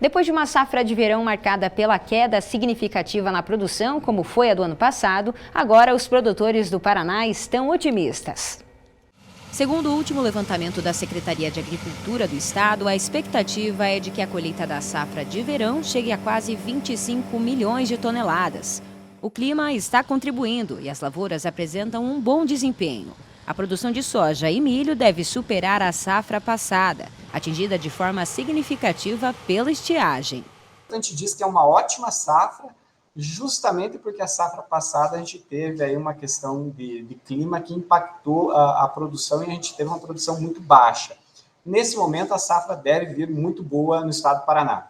Depois de uma safra de verão marcada pela queda significativa na produção, como foi a do ano passado, agora os produtores do Paraná estão otimistas. Segundo o último levantamento da Secretaria de Agricultura do Estado, a expectativa é de que a colheita da safra de verão chegue a quase 25 milhões de toneladas. O clima está contribuindo e as lavouras apresentam um bom desempenho. A produção de soja e milho deve superar a safra passada, atingida de forma significativa pela estiagem. A gente diz que é uma ótima safra, justamente porque a safra passada a gente teve aí uma questão de clima que impactou a produção e a gente teve uma produção muito baixa. Nesse momento, a safra deve vir muito boa no estado do Paraná.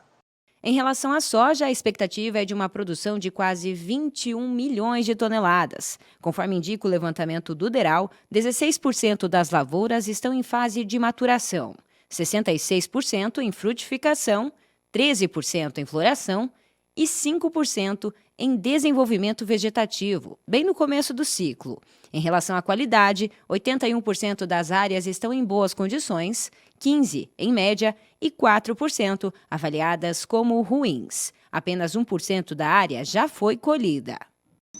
Em relação à soja, a expectativa é de uma produção de quase 21 milhões de toneladas. Conforme indica o levantamento do DERAL, 16% das lavouras estão em fase de maturação, 66% em frutificação, 13% em floração e 5% em desenvolvimento vegetativo, bem no começo do ciclo. Em relação à qualidade, 81% das áreas estão em boas condições, 15% em média e 4% avaliadas como ruins. Apenas 1% da área já foi colhida.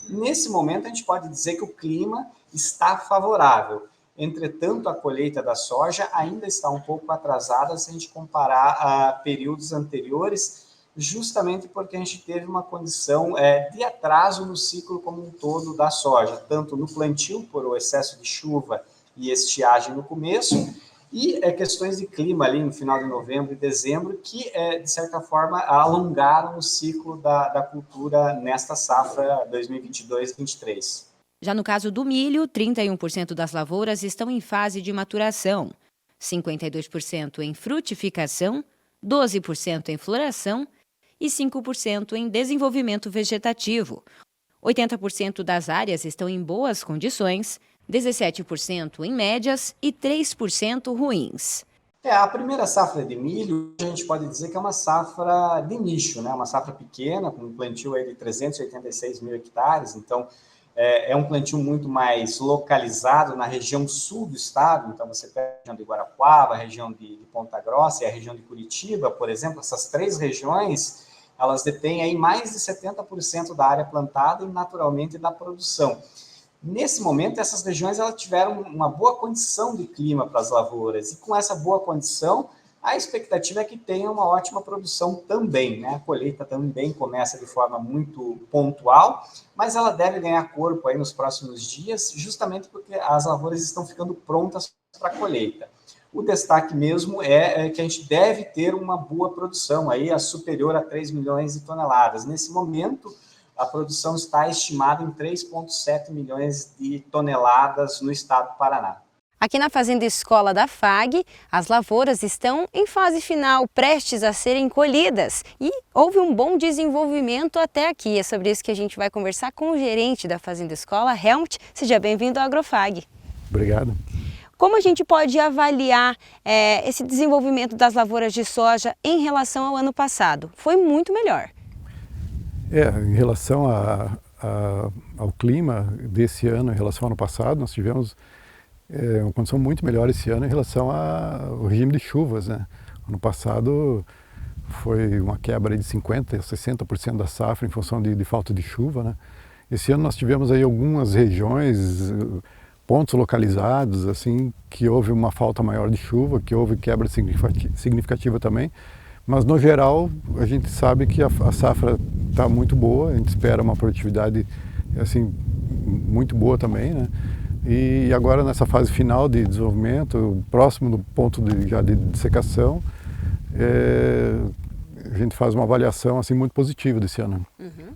Nesse momento, a gente pode dizer que o clima está favorável. Entretanto, a colheita da soja ainda está um pouco atrasada se a gente comparar a períodos anteriores, justamente porque a gente teve uma condição de atraso no ciclo como um todo da soja, tanto no plantio, por o excesso de chuva e estiagem no começo, e questões de clima ali no final de novembro e dezembro, que, de certa forma, alongaram o ciclo da cultura nesta safra 2022-23. Já no caso do milho, 31% das lavouras estão em fase de maturação, 52% em frutificação, 12% em floração e 5% em desenvolvimento vegetativo. 80% das áreas estão em boas condições, 17% em médias e 3% ruins. A primeira safra de milho, a gente pode dizer que é uma safra de nicho, né? Uma safra pequena, com um plantio aí de 386 mil hectares, então é um plantio muito mais localizado na região sul do estado, então você pega a região de Guarapuava, a região de Ponta Grossa e a região de Curitiba, por exemplo, essas três regiões, elas detêm aí mais de 70% da área plantada e naturalmente da produção. Nesse momento, essas regiões elas tiveram uma boa condição de clima para as lavouras, e com essa boa condição, a expectativa é que tenha uma ótima produção também, né? A colheita também começa de forma muito pontual, mas ela deve ganhar corpo aí nos próximos dias, justamente porque as lavouras estão ficando prontas para a colheita. O destaque mesmo é que a gente deve ter uma boa produção, aí, superior a 3 milhões de toneladas. Nesse momento, a produção está estimada em 3,7 milhões de toneladas no estado do Paraná. Aqui na Fazenda Escola da FAG, as lavouras estão em fase final, prestes a serem colhidas. E houve um bom desenvolvimento até aqui. É sobre isso que a gente vai conversar com o gerente da Fazenda Escola, Helmut. Seja bem-vindo ao AgroFag. Obrigado. Como a gente pode avaliar esse desenvolvimento das lavouras de soja em relação ao ano passado? Foi muito melhor. Em relação ao clima desse ano, em relação ao ano passado, nós tivemos uma condição muito melhor esse ano em relação ao regime de chuvas, né? Ano passado foi uma quebra de 50% a 60% da safra em função de falta de chuva, né? Esse ano nós tivemos aí algumas regiões, pontos localizados, assim, que houve uma falta maior de chuva, que houve quebra significativa também, mas no geral a gente sabe que a safra está muito boa, a gente espera uma produtividade assim, muito boa também, né? E agora nessa fase final de desenvolvimento, próximo do ponto já de secação, a gente faz uma avaliação assim, muito positiva desse ano. Uhum.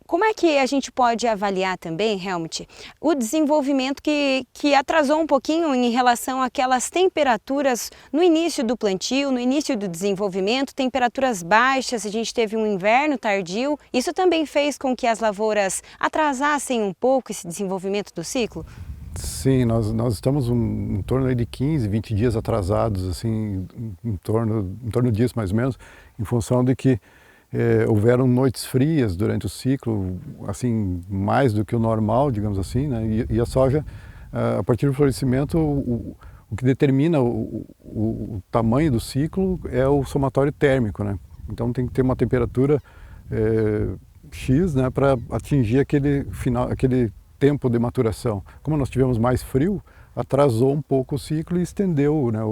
Como é que a gente pode avaliar também, Helmut, o desenvolvimento que atrasou um pouquinho em relação àquelas temperaturas no início do plantio, no início do desenvolvimento, temperaturas baixas, a gente teve um inverno tardio, isso também fez com que as lavouras atrasassem um pouco esse desenvolvimento do ciclo? Sim, nós estamos em torno aí de 15, 20 dias atrasados, assim, em torno disso mais ou menos, em função de que houveram noites frias durante o ciclo, assim, mais do que o normal, digamos assim, né? E a soja, a partir do florescimento, o que determina o tamanho do ciclo é o somatório térmico, né? Então tem que ter uma temperatura X, né, para atingir aquele tempo de maturação. Como nós tivemos mais frio, atrasou um pouco o ciclo e estendeu, né,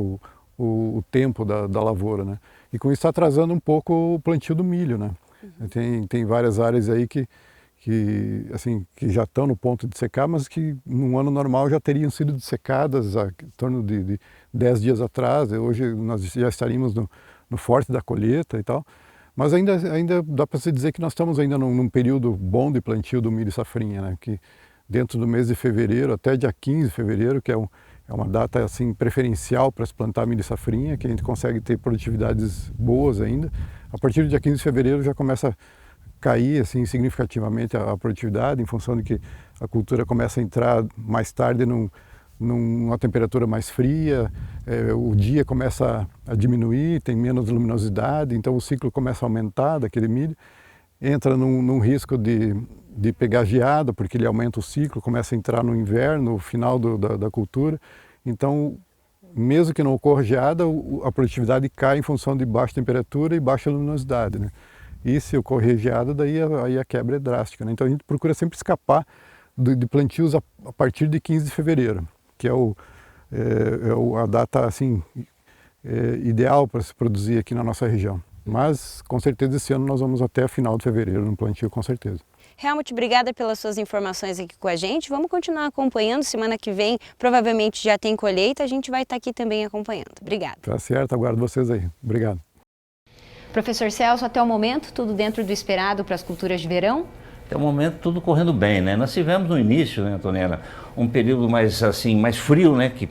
o tempo da lavoura, né? E com isso está atrasando um pouco o plantio do milho, né? Tem várias áreas aí que já estão no ponto de secar, mas que num ano normal já teriam sido dessecadas em torno de 10 dias atrás. Hoje nós já estaríamos no forte da colheita e tal. Mas ainda dá para se dizer que nós estamos ainda num período bom de plantio do milho safrinha, né? Que dentro do mês de fevereiro, até dia 15 de fevereiro, que é uma data assim preferencial para se plantar milho safrinha, que a gente consegue ter produtividades boas ainda. A partir do dia 15 de fevereiro já começa a cair assim significativamente a produtividade, em função de que a cultura começa a entrar mais tarde numa temperatura mais fria, o dia começa a diminuir, tem menos luminosidade, então o ciclo começa a aumentar daquele milho, entra num risco de pegar geada, porque ele aumenta o ciclo, começa a entrar no inverno, no final da cultura. Então, mesmo que não ocorra geada, a produtividade cai em função de baixa temperatura e baixa luminosidade, né? E se ocorrer geada, daí a quebra é drástica, né? Então a gente procura sempre escapar de plantios a partir de 15 de fevereiro, que é a data assim, ideal para se produzir aqui na nossa região. Mas com certeza esse ano nós vamos até final de fevereiro no plantio, com certeza. Helmut, obrigada pelas suas informações aqui com a gente. Vamos continuar acompanhando. Semana que vem provavelmente já tem colheita, a gente vai estar aqui também acompanhando. Obrigada. Tá certo, aguardo vocês aí. Obrigado. Professor Celso, até o momento, tudo dentro do esperado para as culturas de verão? Até o momento tudo correndo bem, né? Nós tivemos no início, né, Antonella, um período mais frio, né, que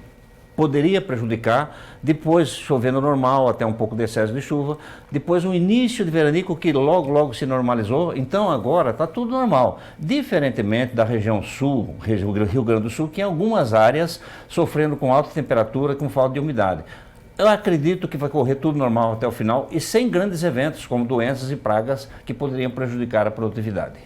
poderia prejudicar, depois chovendo normal, até um pouco de excesso de chuva, depois um início de veranico que logo se normalizou, então agora está tudo normal, diferentemente da região sul, Rio Grande do Sul, que em algumas áreas sofrendo com alta temperatura, com falta de umidade. Eu acredito que vai correr tudo normal até o final e sem grandes eventos como doenças e pragas que poderiam prejudicar a produtividade.